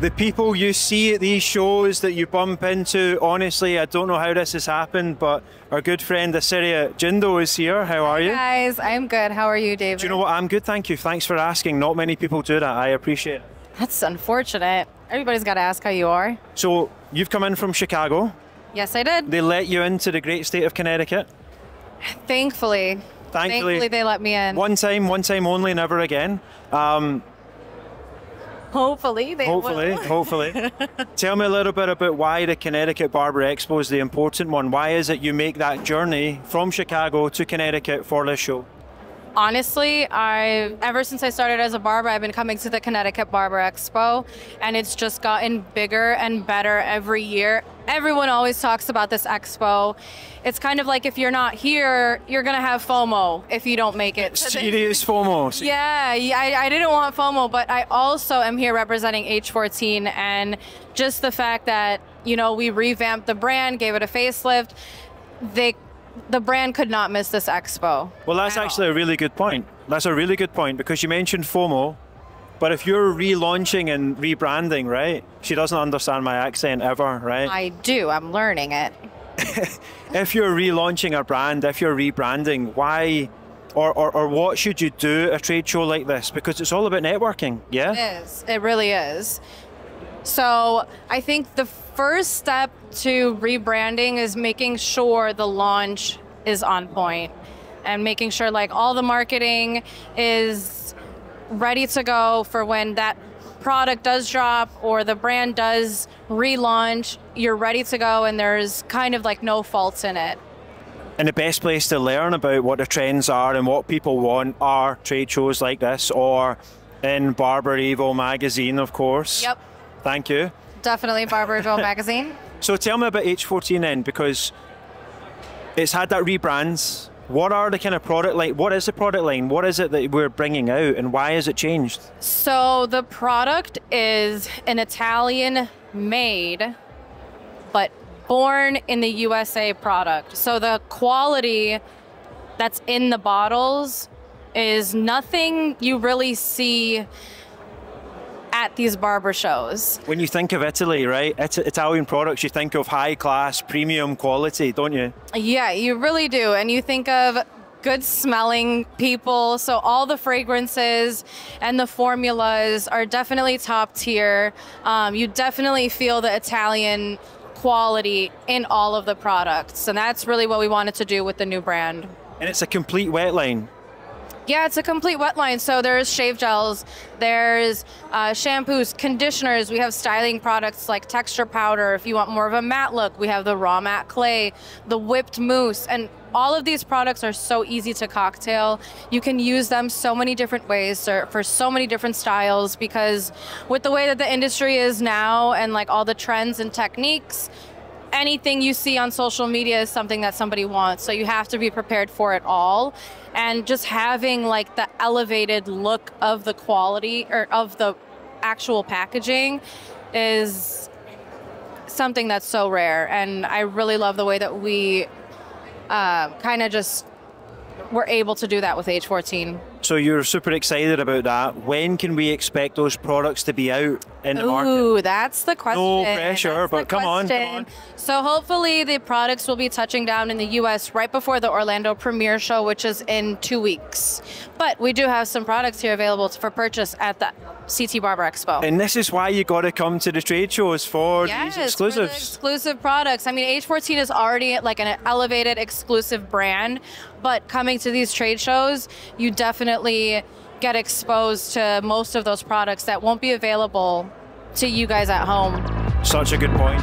The people you see at these shows that you bump into, honestly, I don't know how this has happened, but our good friend Assyria Gindo is here. How are you? Hi guys, I'm good. How are you, David? Do you know what? I'm good, thank you. Thanks for asking. Not many people do that. I appreciate it. That's unfortunate. Everybody's got to ask how you are. So, you've come in from Chicago. Yes, I did. They let you into the great state of Connecticut. Thankfully. Thankfully they let me in. One time only, never again. Hopefully they will. Hopefully. Tell me a little bit about why the Connecticut Barber Expo is the important one. Why is it you make that journey from Chicago to Connecticut for this show? Honestly, ever since I started as a barber, I've been coming to the Connecticut Barber Expo, and it's just gotten bigger and better every year. Everyone always talks about this expo. It's kind of like if you're not here, you're going to have FOMO if you don't make it. Serious FOMO. Yeah, I didn't want FOMO, but I also am here representing H14, and just the fact that, you know, we revamped the brand, gave it a facelift, the brand could not miss this expo. Well, that's actually a really good point. That's a really good point, because you mentioned FOMO, but if you're relaunching and rebranding, right? She doesn't understand my accent ever, right? I do. I'm learning it. If you're relaunching a brand, if you're rebranding, why or what should you do at a trade show like this? Because it's all about networking, yeah? It is. It really is. So I think the first step to rebranding is making sure the launch is on point and making sure like all the marketing is ready to go for when that product does drop or the brand does relaunch, you're ready to go and there's kind of like no faults in it. And the best place to learn about what the trends are and what people want are trade shows like this, or in BarberEVO magazine, of course. Yep. Thank you. Definitely BarberEVO magazine. So tell me about H14 then, because it's had that rebrand. What are the kind of product line? What is the product line? What is it that we're bringing out, and why has it changed? So the product is an Italian-made, but born in the USA product. So the quality that's in the bottles is nothing you really see at these barber shows. When you think of Italy, right? Italian products, you think of high class, premium quality, don't you? Yeah, you really do. And you think of good smelling people. So all the fragrances and the formulas are definitely top tier. You definitely feel the Italian quality in all of the products. And that's really what we wanted to do with the new brand. And it's a complete wet line. Yeah, it's a complete wet line. So there's shave gels, there's shampoos, conditioners. We have styling products like texture powder. If you want more of a matte look, we have the raw matte clay, the whipped mousse, and all of these products are so easy to cocktail. You can use them so many different ways for so many different styles, because with the way that the industry is now and like all the trends and techniques, anything you see on social media is something that somebody wants. So you have to be prepared for it all. And just having like the elevated look of the quality or of the actual packaging is something that's so rare. And I really love the way that we kind of just were able to do that with H14. So you're super excited about that. When can we expect those products to be out in the market? Ooh, that's the question. No pressure, but come on. So hopefully the products will be touching down in the US right before the Orlando premiere show, which is in 2 weeks. But we do have some products here available for purchase at the CT Barber Expo. And this is why you got to come to the trade shows for these exclusives. For the exclusive products. I mean, H14 is already like an elevated exclusive brand, but coming to these trade shows, you definitely get exposed to most of those products that won't be available to you guys at home. Such a good point.